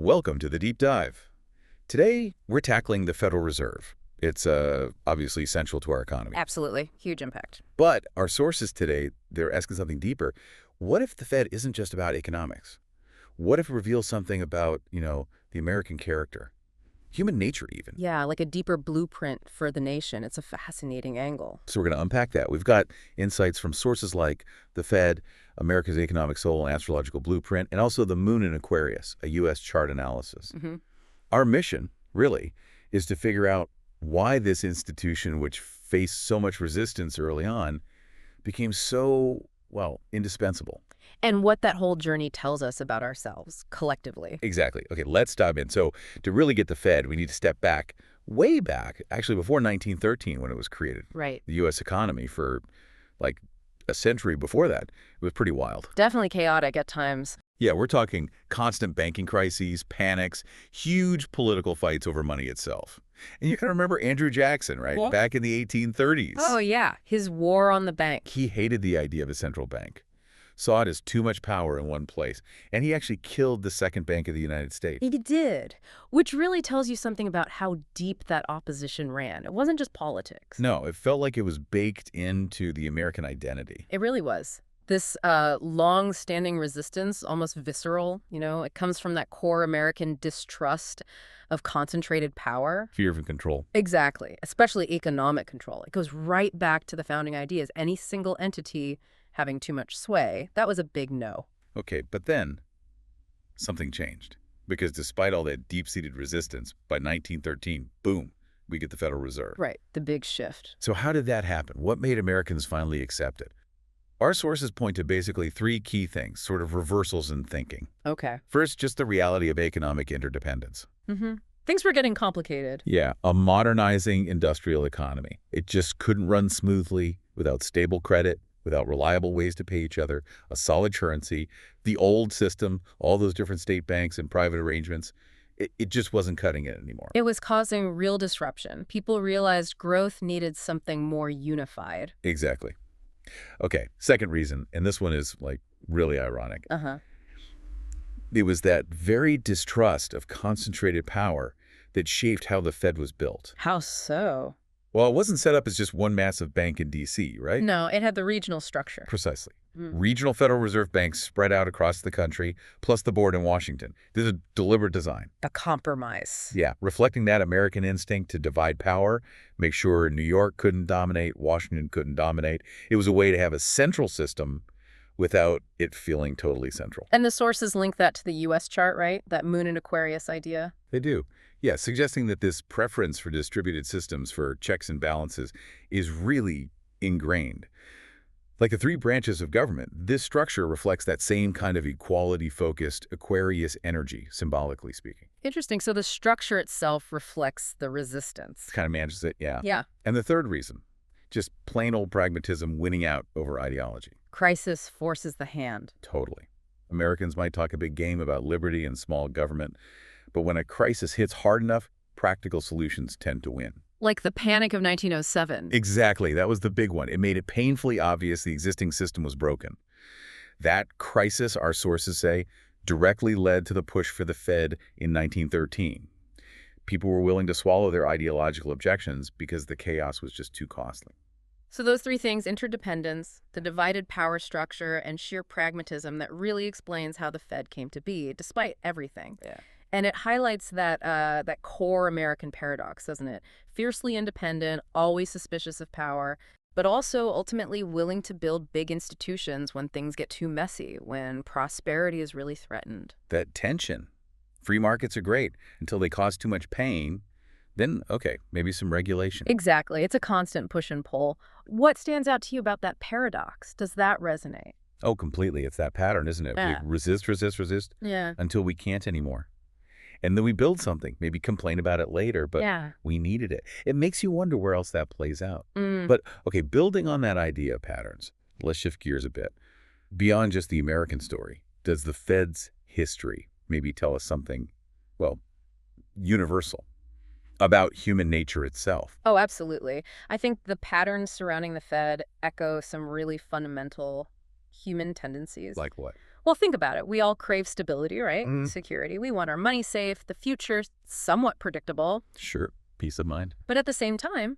Welcome to the Deep Dive. Today, we're tackling the Federal Reserve. It's obviously central to our economy. Absolutely. Huge impact. But our sources today, they're asking something deeper. What if the Fed isn't just about economics? What if it reveals something about, the American character? Human nature, even. Yeah, like a deeper blueprint for the nation. It's a fascinating angle. So we're going to unpack that. We've got insights from sources like the Fed, America's Economic Soul and Astrological Blueprint, and also the Moon in Aquarius, a U.S. chart analysis. Our mission, really, is to figure out why this institution, which faced so much resistance early on, became so, indispensable. And what that whole journey tells us about ourselves collectively. Exactly. Okay, let's dive in. So to really get the Fed, we need to step back, way back, actually before 1913 when it was created. Right. The U.S. economy for like a century before that, it was pretty wild. Definitely chaotic at times. Yeah, we're talking constant banking crises, panics, huge political fights over money itself. And you can remember Andrew Jackson, right? What? Back in the 1830s. Oh, yeah. His war on the bank. He hated the idea of a central bank, saw it as too much power in one place, and he actually killed the second bank of the United States. He did, which really tells you something about how deep that opposition ran. It wasn't just politics. No, it felt like it was baked into the American identity. It really was. This long-standing resistance, almost visceral, it comes from that core American distrust of concentrated power. Fear of control. Exactly, especially economic control. It goes right back to the founding ideas. Any single entity having too much sway, that was a big no. Okay, but then something changed. Because despite all that deep-seated resistance, by 1913, boom, we get the Federal Reserve. Right, the big shift. So how did that happen? What made Americans finally accept it? Our sources point to basically three key things, sort of reversals in thinking. Okay. First, just the reality of economic interdependence. Things were getting complicated. Yeah, a modernizing industrial economy. It just couldn't run smoothly without stable credit, without reliable ways to pay each other, a solid currency, the old system, all those different state banks and private arrangements. It just wasn't cutting it anymore. It was causing real disruption. People realized growth needed something more unified. Exactly. Okay, second reason, and this one is like really ironic. It was that very distrust of concentrated power that shaped how the Fed was built. How so? Well, it wasn't set up as just one massive bank in D.C., right? No, it had the regional structure. Precisely. Regional Federal Reserve banks spread out across the country, plus the board in Washington. This is a deliberate design. A compromise. Yeah, reflecting that American instinct to divide power, make sure New York couldn't dominate, Washington couldn't dominate. It was a way to have a central system without it feeling totally central. And the sources link that to the U.S. chart, right? That Moon in Aquarius idea. They do. Yeah, suggesting that this preference for distributed systems for checks and balances is really ingrained. Like the three branches of government, this structure reflects that same kind of equality-focused Aquarius energy, symbolically speaking. Interesting. So the structure itself reflects the resistance. Kind of manages it, yeah. Yeah. And the third reason, just plain old pragmatism winning out over ideology. Crisis forces the hand. Totally. Americans might talk a big game about liberty and small government, but when a crisis hits hard enough, practical solutions tend to win. Like the panic of 1907. Exactly. That was the big one. It made it painfully obvious the existing system was broken. That crisis, our sources say, directly led to the push for the Fed in 1913. People were willing to swallow their ideological objections because the chaos was just too costly. So those three things, interdependence, the divided power structure, and sheer pragmatism, that really explains how the Fed came to be, despite everything. Yeah. And it highlights that that core American paradox, doesn't it? Fiercely independent, always suspicious of power, but also ultimately willing to build big institutions when things get too messy, when prosperity is really threatened. That tension. Free markets are great until they cause too much pain. Then, okay, maybe some regulation. Exactly. It's a constant push and pull. What stands out to you about that paradox? Does that resonate? Oh, completely. It's that pattern, isn't it? Yeah. We resist Yeah. until we can't anymore. And then we build something, maybe complain about it later, but Yeah. we needed it. It makes you wonder where else that plays out. But, okay, building on that idea of patterns, let's shift gears a bit. Beyond just the American story, does the Fed's history maybe tell us something, universal about human nature itself? Oh, absolutely. I think the patterns surrounding the Fed echo some really fundamental human tendencies. Like what? Well, think about it. We all crave stability, right? Mm, Security. We want our money safe, the future somewhat predictable. sure, peace of mind. But at the same time,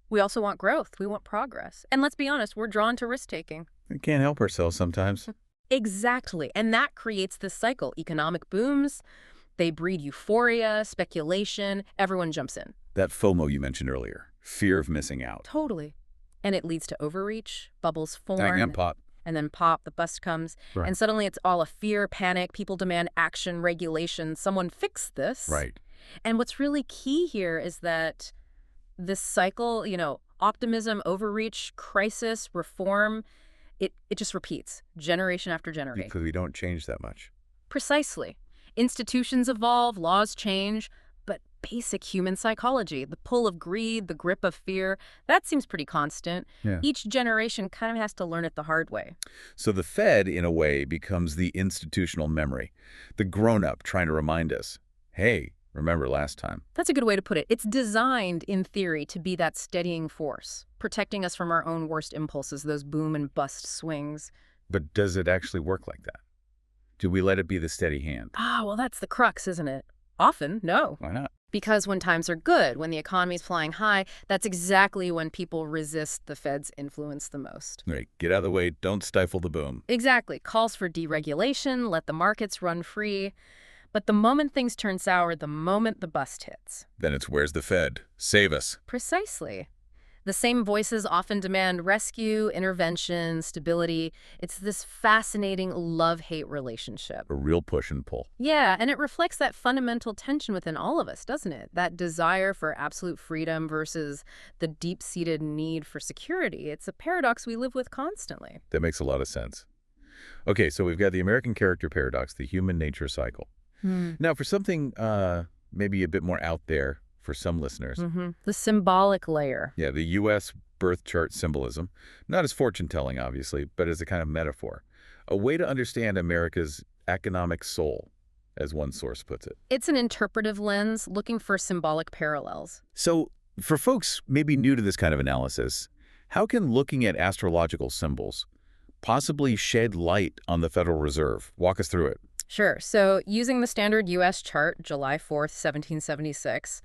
we also want growth. We want progress. And let's be honest, we're drawn to risk-taking. We can't help ourselves sometimes. Exactly. And that creates this cycle. Economic booms, they breed euphoria, speculation, everyone jumps in. That FOMO you mentioned earlier, fear of missing out. Totally. And it leads to overreach, bubbles form, And pop. and then pop, the bust comes, Right. and suddenly it's all a fear, panic, people demand action, regulation, someone fix this. Right. And what's really key here is that this cycle, optimism, overreach, crisis, reform, it just repeats generation after generation. Because we don't change that much. Precisely. Institutions evolve, laws change, but basic human psychology, the pull of greed, the grip of fear, that seems pretty constant. Yeah. Each generation kind of has to learn it the hard way. So the Fed, in a way, becomes the institutional memory, the grown-up trying to remind us, hey, remember last time. That's a good way to put it. It's designed, in theory, to be that steadying force, protecting us from our own worst impulses, those boom and bust swings. But does it actually work like that? Do we let it be the steady hand? Well, that's the crux, isn't it? Often, no. Why not? Because when times are good, when the economy's flying high, that's exactly when people resist the Fed's influence the most. Right, get out of the way, don't stifle the boom. Exactly. Calls for deregulation, let the markets run free. But the moment things turn sour, the moment the bust hits. Then it's where's the Fed? Save us. Precisely. The same voices often demand rescue, intervention, stability. It's this fascinating love-hate relationship. A real push and pull. Yeah, and it reflects that fundamental tension within all of us, doesn't it? That desire for absolute freedom versus the deep-seated need for security. It's a paradox we live with constantly. That makes a lot of sense. Okay, so we've got the American character paradox, the human nature cycle. Now, for something maybe a bit more out there for some listeners. The symbolic layer. Yeah, the U.S. birth chart symbolism, not as fortune-telling, obviously, but as a kind of metaphor. A way to understand America's economic soul, as one source puts it. It's an interpretive lens looking for symbolic parallels. So, for folks maybe new to this kind of analysis, how can looking at astrological symbols possibly shed light on the Federal Reserve? Walk us through it. Sure. So using the standard U.S. chart, July 4th, 1776,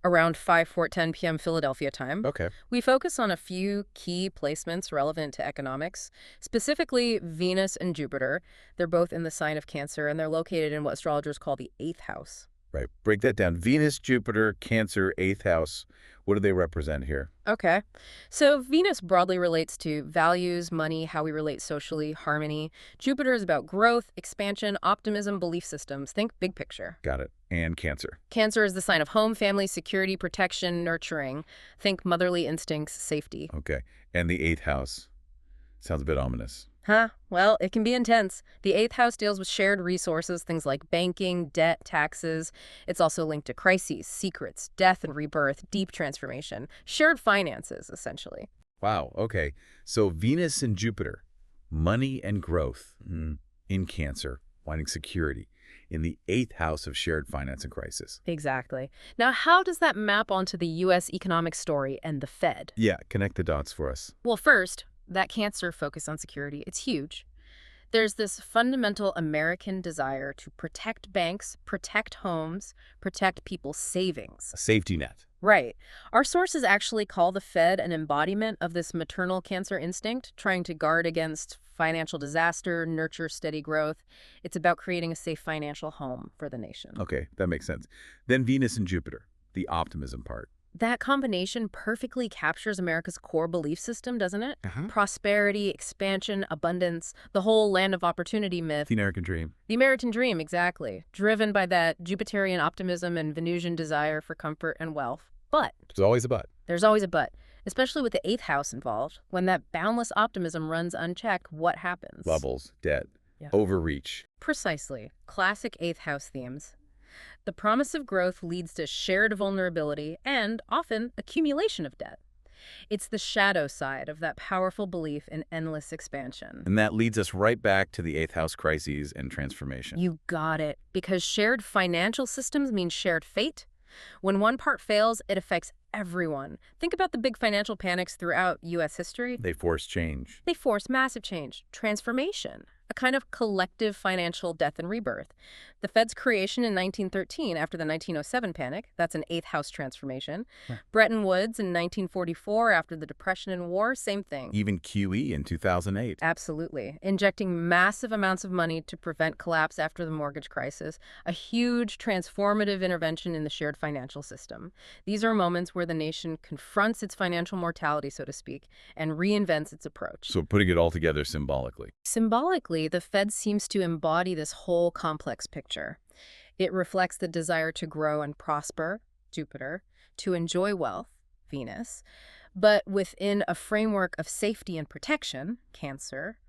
around 5:10 p.m. Philadelphia time, Okay. we focus on a few key placements relevant to economics, specifically Venus and Jupiter. They're both in the sign of Cancer, and they're located in what astrologers call the 8th house. Right. Break that down. Venus, Jupiter, Cancer, 8th house. What do they represent here? Okay. So Venus broadly relates to values, money, how we relate socially, harmony. Jupiter is about growth, expansion, optimism, belief systems. Think big picture. Got it. And Cancer. Cancer is the sign of home, family, security, protection, nurturing. Think motherly instincts, safety. Okay. And the 8th house. Sounds a bit ominous. Well, it can be intense. The 8th house deals with shared resources, things like banking, debt, taxes. It's also linked to crises, secrets, death and rebirth, deep transformation, shared finances, essentially. Wow. Okay. So Venus and Jupiter, money and growth in Cancer, wanting security in the 8th house of shared finance and crisis. Exactly. Now, how does that map onto the U.S. economic story and the Fed? Yeah. Connect the dots for us. Well, first, that Cancer focus on security, it's huge. There's this fundamental American desire to protect banks, protect homes, protect people's savings. A safety net. Right. Our sources actually call the Fed an embodiment of this maternal Cancer instinct, trying to guard against financial disaster, nurture steady growth. It's about creating a safe financial home for the nation. Okay. That makes sense. Then Venus and Jupiter, the optimism part. That combination perfectly captures America's core belief system, doesn't it? Prosperity, expansion, abundance, the whole land of opportunity myth. The American dream. The American dream, exactly. Driven by that Jupiterian optimism and Venusian desire for comfort and wealth. But There's always a but. there's always a but, especially with the 8th house involved. When that boundless optimism runs unchecked, what happens? Bubbles, debt, Yeah. overreach. Precisely. Classic 8th house themes. The promise of growth leads to shared vulnerability and, often, accumulation of debt. It's the shadow side of that powerful belief in endless expansion. And that leads us right back to the 8th house crises and transformation. You got it. Because shared financial systems mean shared fate. When one part fails, it affects everyone. Think about the big financial panics throughout U.S. history. They force change. They force massive change, transformation. a kind of collective financial death and rebirth. The Fed's creation in 1913 after the 1907 panic, that's an eighth house transformation. Right. Bretton Woods in 1944 after the Depression and War, same thing. Even QE in 2008. Absolutely. Injecting massive amounts of money to prevent collapse after the mortgage crisis, a huge transformative intervention in the shared financial system. These are moments where the nation confronts its financial mortality, so to speak, and reinvents its approach. So putting it all together symbolically. Symbolically, the Fed seems to embody this whole complex picture. It reflects the desire to grow and prosper, Jupiter, to enjoy wealth, Venus, but within a framework of safety and protection, Cancer,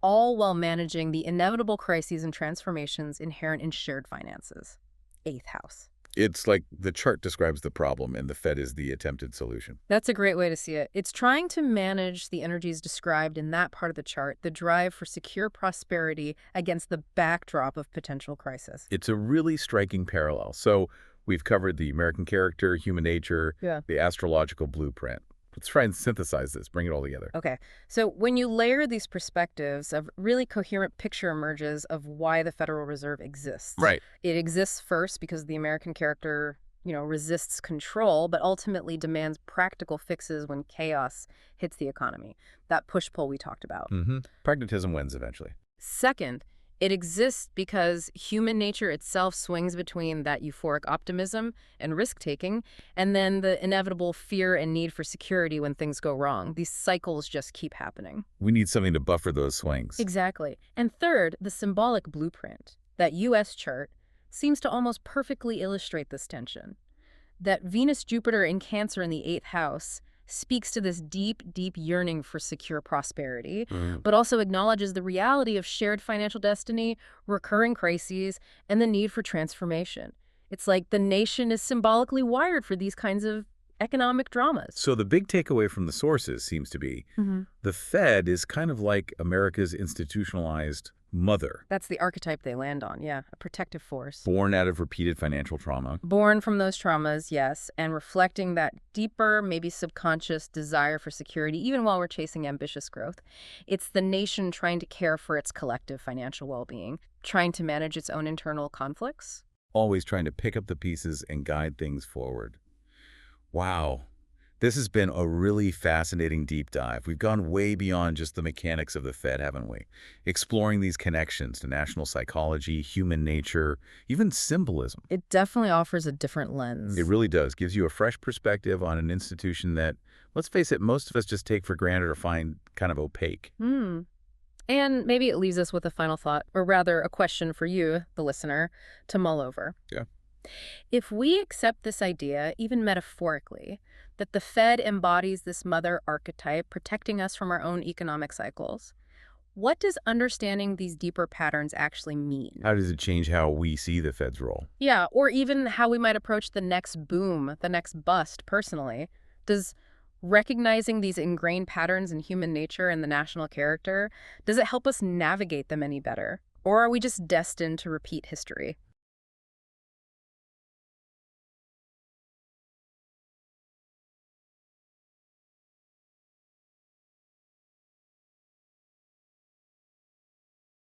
all while managing the inevitable crises and transformations inherent in shared finances, eighth house. It's like the chart describes the problem and the Fed is the attempted solution. That's a great way to see it. It's trying to manage the energies described in that part of the chart, the drive for secure prosperity against the backdrop of potential crisis. It's a really striking parallel. So we've covered the American character, human nature, the astrological blueprint. Let's try and synthesize this, bring it all together. Okay, so when you layer these perspectives, a really coherent picture emerges of why the Federal Reserve exists. Right. It exists first because the American character, resists control, but ultimately demands practical fixes when chaos hits the economy. That push-pull we talked about. Pragmatism wins eventually. Second, it exists because human nature itself swings between that euphoric optimism and risk-taking, and then the inevitable fear and need for security when things go wrong. These cycles just keep happening. We need something to buffer those swings. Exactly. And third, the symbolic blueprint, that US chart, seems to almost perfectly illustrate this tension. That Venus-Jupiter in Cancer in the eighth house speaks to this deep, deep yearning for secure prosperity, but also acknowledges the reality of shared financial destiny, recurring crises, and the need for transformation. It's like the nation is symbolically wired for these kinds of economic dramas. So the big takeaway from the sources seems to be the Fed is kind of like America's institutionalized mother. That's the archetype they land on, yeah, a protective force. Born out of repeated financial trauma. Born from those traumas, yes, and reflecting that deeper, maybe subconscious desire for security, even while we're chasing ambitious growth. It's the nation trying to care for its collective financial well-being, trying to manage its own internal conflicts. Always trying to pick up the pieces and guide things forward. Wow. This has been a really fascinating deep dive. We've gone way beyond just the mechanics of the Fed, haven't we? Exploring these connections to national psychology, human nature, even symbolism. It definitely offers a different lens. It really does. Gives you a fresh perspective on an institution that, let's face it, most of us just take for granted or find kind of opaque. And maybe it leaves us with a final thought, or rather a question for you, the listener, to mull over. Yeah. If we accept this idea, even metaphorically, that the Fed embodies this mother archetype protecting us from our own economic cycles, what does understanding these deeper patterns actually mean? How does it change how we see the Fed's role? Yeah, or even how we might approach the next boom, the next bust personally. Does recognizing these ingrained patterns in human nature and the national character, does it help us navigate them any better? Or are we just destined to repeat history?